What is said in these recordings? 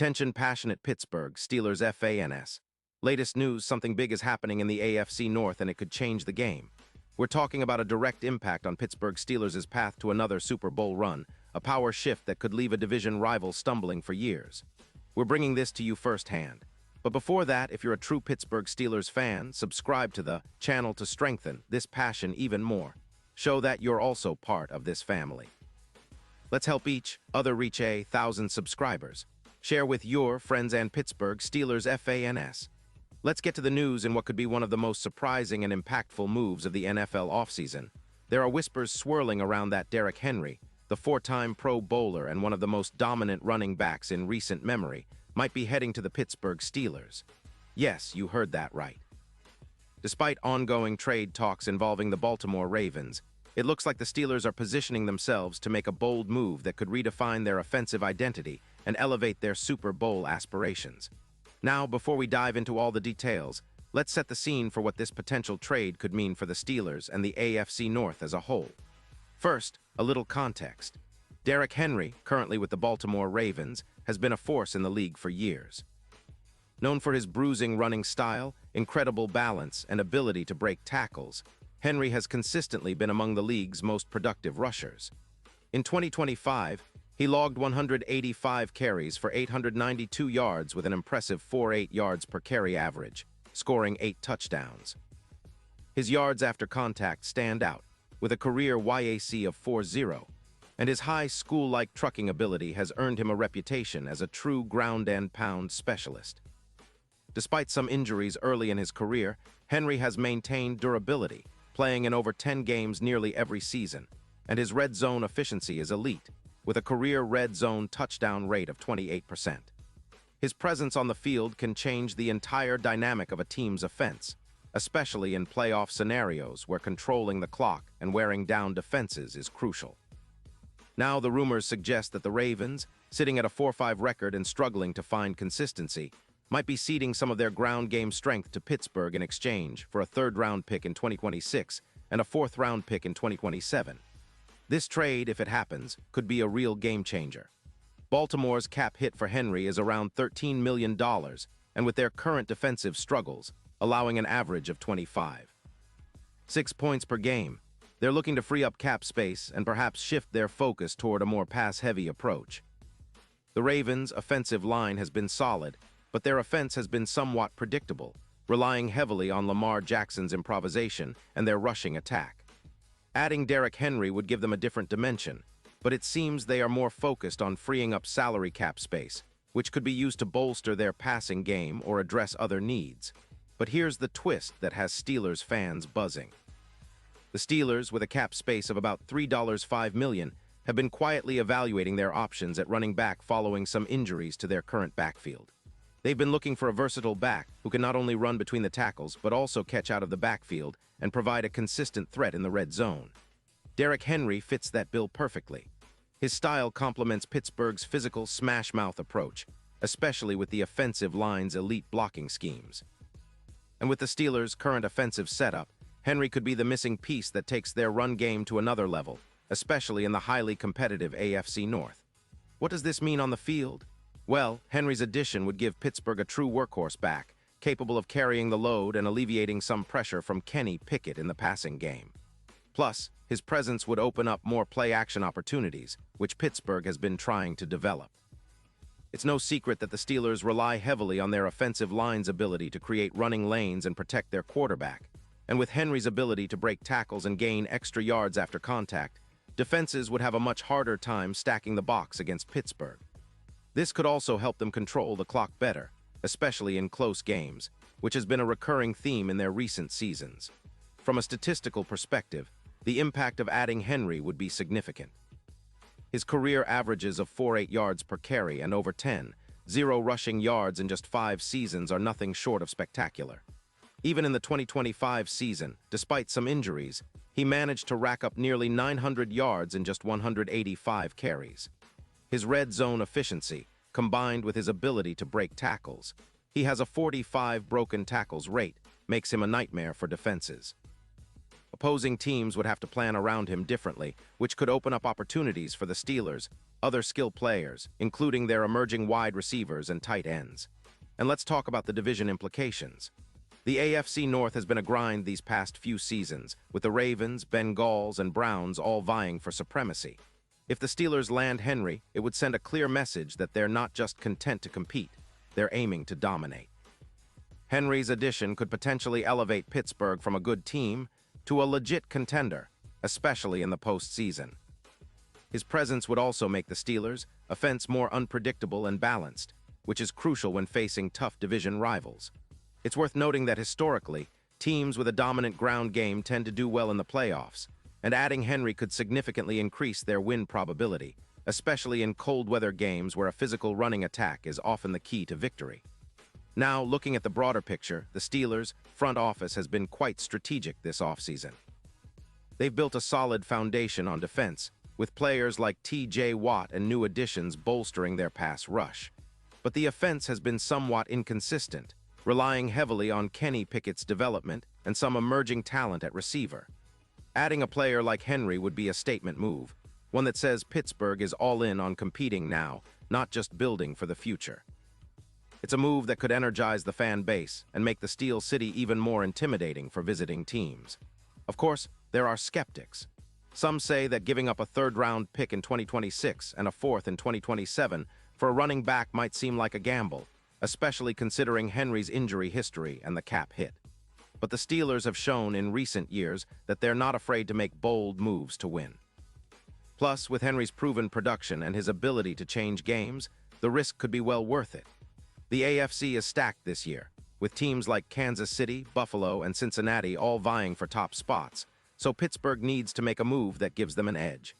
Attention passionate Pittsburgh Steelers fans. Latest news, something big is happening in the AFC North and it could change the game. We're talking about a direct impact on Pittsburgh Steelers' path to another Super Bowl run, a power shift that could leave a division rival stumbling for years. We're bringing this to you firsthand. But before that, if you're a true Pittsburgh Steelers fan, subscribe to the channel to strengthen this passion even more. Show that you're also part of this family. Let's help each other reach 1,000 subscribers. Share with your friends and Pittsburgh Steelers fans. Let's get to the news in what could be one of the most surprising and impactful moves of the NFL offseason. There are whispers swirling around that Derrick Henry, the four-time Pro Bowler and one of the most dominant running backs in recent memory, might be heading to the Pittsburgh Steelers. Yes, you heard that right. Despite ongoing trade talks involving the Baltimore Ravens, it looks like the Steelers are positioning themselves to make a bold move that could redefine their offensive identity and elevate their Super Bowl aspirations. Now, before we dive into all the details, let's set the scene for what this potential trade could mean for the Steelers and the AFC North as a whole. First, a little context. Derrick Henry, currently with the Baltimore Ravens, has been a force in the league for years. Known for his bruising running style, incredible balance, and ability to break tackles, Henry has consistently been among the league's most productive rushers. In 2025, he logged 185 carries for 892 yards with an impressive 4.8 yards per carry average, scoring 8 touchdowns. His yards after contact stand out, with a career YAC of 4.0, and his high school-like trucking ability has earned him a reputation as a true ground-and-pound specialist. Despite some injuries early in his career, Henry has maintained durability, playing in over 10 games nearly every season, and his red zone efficiency is elite, with a career red zone touchdown rate of 28%. His presence on the field can change the entire dynamic of a team's offense, especially in playoff scenarios where controlling the clock and wearing down defenses is crucial. Now the rumors suggest that the Ravens, sitting at a 4-5 record and struggling to find consistency, might be ceding some of their ground game strength to Pittsburgh in exchange for a third-round pick in 2026 and a fourth-round pick in 2027. This trade, if it happens, could be a real game-changer. Baltimore's cap hit for Henry is around $13 million, and with their current defensive struggles, allowing an average of 25.6 points per game, they're looking to free up cap space and perhaps shift their focus toward a more pass-heavy approach. The Ravens' offensive line has been solid, but their offense has been somewhat predictable, relying heavily on Lamar Jackson's improvisation and their rushing attack. Adding Derrick Henry would give them a different dimension, but it seems they are more focused on freeing up salary cap space, which could be used to bolster their passing game or address other needs. But here's the twist that has Steelers fans buzzing. The Steelers, with a cap space of about $3.5 million, have been quietly evaluating their options at running back following some injuries to their current backfield. They've been looking for a versatile back who can not only run between the tackles but also catch out of the backfield and provide a consistent threat in the red zone. Derrick Henry fits that bill perfectly. His style complements Pittsburgh's physical smash-mouth approach, especially with the offensive line's elite blocking schemes. And with the Steelers' current offensive setup, Henry could be the missing piece that takes their run game to another level, especially in the highly competitive AFC North. What does this mean on the field? Well, Henry's addition would give Pittsburgh a true workhorse back, capable of carrying the load and alleviating some pressure from Kenny Pickett in the passing game. Plus, his presence would open up more play-action opportunities, which Pittsburgh has been trying to develop. It's no secret that the Steelers rely heavily on their offensive line's ability to create running lanes and protect their quarterback. And with Henry's ability to break tackles and gain extra yards after contact, defenses would have a much harder time stacking the box against Pittsburgh. This could also help them control the clock better, especially in close games, which has been a recurring theme in their recent seasons. From a statistical perspective, the impact of adding Henry would be significant. His career averages of 4.8 yards per carry and over 10.0 rushing yards in just 5 seasons are nothing short of spectacular. Even in the 2025 season, despite some injuries, he managed to rack up nearly 900 yards in just 185 carries. His red zone efficiency, combined with his ability to break tackles, he has a 45 broken tackles rate, makes him a nightmare for defenses. Opposing teams would have to plan around him differently, which could open up opportunities for the Steelers, other skilled players, including their emerging wide receivers and tight ends. And let's talk about the division implications. The AFC North has been a grind these past few seasons, with the Ravens, Bengals, and Browns all vying for supremacy. If the Steelers land Henry, it would send a clear message that they're not just content to compete, they're aiming to dominate. Henry's addition could potentially elevate Pittsburgh from a good team to a legit contender, especially in the postseason. His presence would also make the Steelers' offense more unpredictable and balanced, which is crucial when facing tough division rivals. It's worth noting that historically, teams with a dominant ground game tend to do well in the playoffs, and adding Henry could significantly increase their win probability, especially in cold-weather games where a physical running attack is often the key to victory. Now, looking at the broader picture, the Steelers' front office has been quite strategic this offseason. They've built a solid foundation on defense, with players like T.J. Watt and new additions bolstering their pass rush. But the offense has been somewhat inconsistent, relying heavily on Kenny Pickett's development and some emerging talent at receiver. Adding a player like Henry would be a statement move, one that says Pittsburgh is all in on competing now, not just building for the future. It's a move that could energize the fan base and make the Steel City even more intimidating for visiting teams. Of course, there are skeptics. Some say that giving up a third-round pick in 2026 and a fourth in 2027 for a running back might seem like a gamble, especially considering Henry's injury history and the cap hit. But the Steelers have shown in recent years that they're not afraid to make bold moves to win. Plus, with Henry's proven production and his ability to change games, the risk could be well worth it. The AFC is stacked this year, with teams like Kansas City, Buffalo, and Cincinnati all vying for top spots, so Pittsburgh needs to make a move that gives them an edge.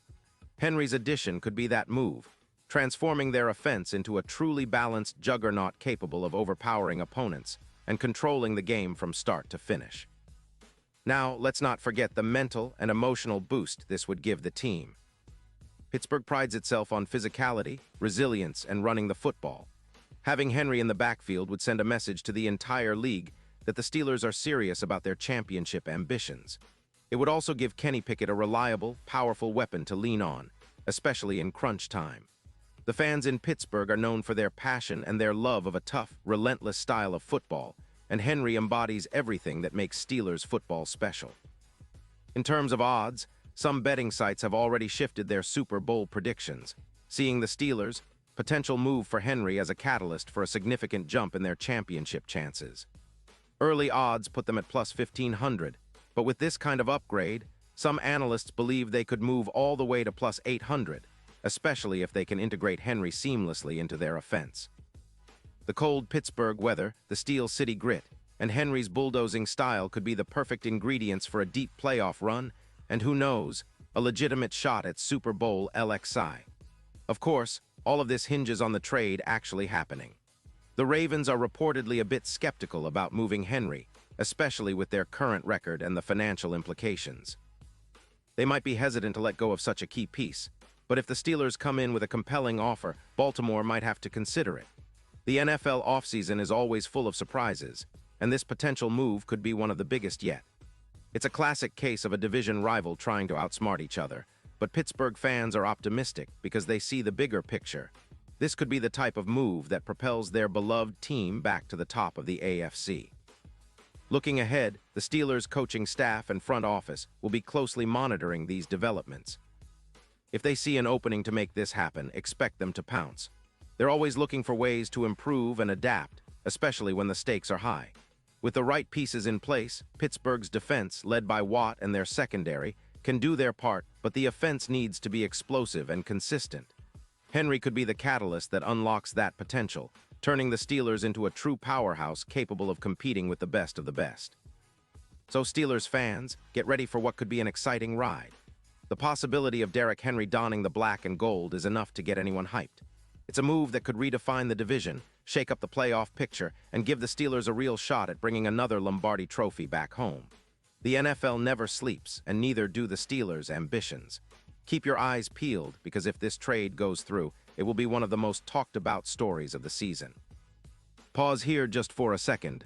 Henry's addition could be that move, transforming their offense into a truly balanced juggernaut capable of overpowering opponents and controlling the game from start to finish. Now, let's not forget the mental and emotional boost this would give the team. Pittsburgh prides itself on physicality, resilience, and running the football. Having Henry in the backfield would send a message to the entire league that the Steelers are serious about their championship ambitions. It would also give Kenny Pickett a reliable, powerful weapon to lean on, especially in crunch time. The fans in Pittsburgh are known for their passion and their love of a tough, relentless style of football, and Henry embodies everything that makes Steelers football special. In terms of odds, some betting sites have already shifted their Super Bowl predictions, seeing the Steelers' potential move for Henry as a catalyst for a significant jump in their championship chances. Early odds put them at plus 1,500, but with this kind of upgrade, some analysts believe they could move all the way to plus 800, especially if they can integrate Henry seamlessly into their offense. The cold Pittsburgh weather, the Steel City grit, and Henry's bulldozing style could be the perfect ingredients for a deep playoff run, and who knows, a legitimate shot at Super Bowl LXI. Of course, all of this hinges on the trade actually happening. The Ravens are reportedly a bit skeptical about moving Henry, especially with their current record and the financial implications. They might be hesitant to let go of such a key piece, but if the Steelers come in with a compelling offer, Baltimore might have to consider it. The NFL offseason is always full of surprises, and this potential move could be one of the biggest yet. It's a classic case of a division rival trying to outsmart each other, but Pittsburgh fans are optimistic because they see the bigger picture. This could be the type of move that propels their beloved team back to the top of the AFC. Looking ahead, the Steelers' coaching staff and front office will be closely monitoring these developments. If they see an opening to make this happen, expect them to pounce. They're always looking for ways to improve and adapt, especially when the stakes are high. With the right pieces in place, Pittsburgh's defense, led by Watt and their secondary, can do their part, but the offense needs to be explosive and consistent. Henry could be the catalyst that unlocks that potential, turning the Steelers into a true powerhouse capable of competing with the best of the best. So Steelers fans, get ready for what could be an exciting ride. The possibility of Derrick Henry donning the black and gold is enough to get anyone hyped. It's a move that could redefine the division, shake up the playoff picture, and give the Steelers a real shot at bringing another Lombardi trophy back home. The NFL never sleeps, and neither do the Steelers' ambitions. Keep your eyes peeled, because if this trade goes through, it will be one of the most talked-about stories of the season. Pause here just for a second.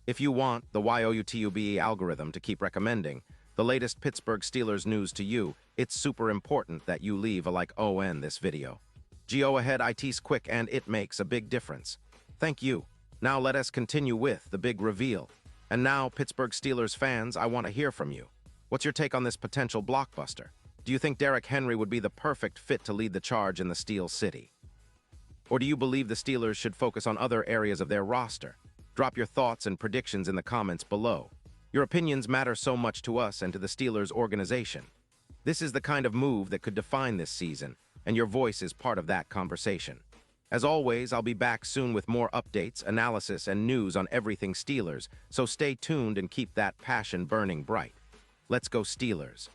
If you want the YOUTUBE algorithm to keep recommending, the latest Pittsburgh Steelers news to you, it's super important that you leave a like on this video. Go ahead, it's quick and it makes a big difference. Thank you. Now let us continue with the big reveal. And now, Pittsburgh Steelers fans, I want to hear from you. What's your take on this potential blockbuster? Do you think Derrick Henry would be the perfect fit to lead the charge in the Steel City? Or do you believe the Steelers should focus on other areas of their roster? Drop your thoughts and predictions in the comments below. Your opinions matter so much to us and to the Steelers organization. This is the kind of move that could define this season, and your voice is part of that conversation. As always, I'll be back soon with more updates, analysis, and news on everything Steelers, so stay tuned and keep that passion burning bright. Let's go Steelers!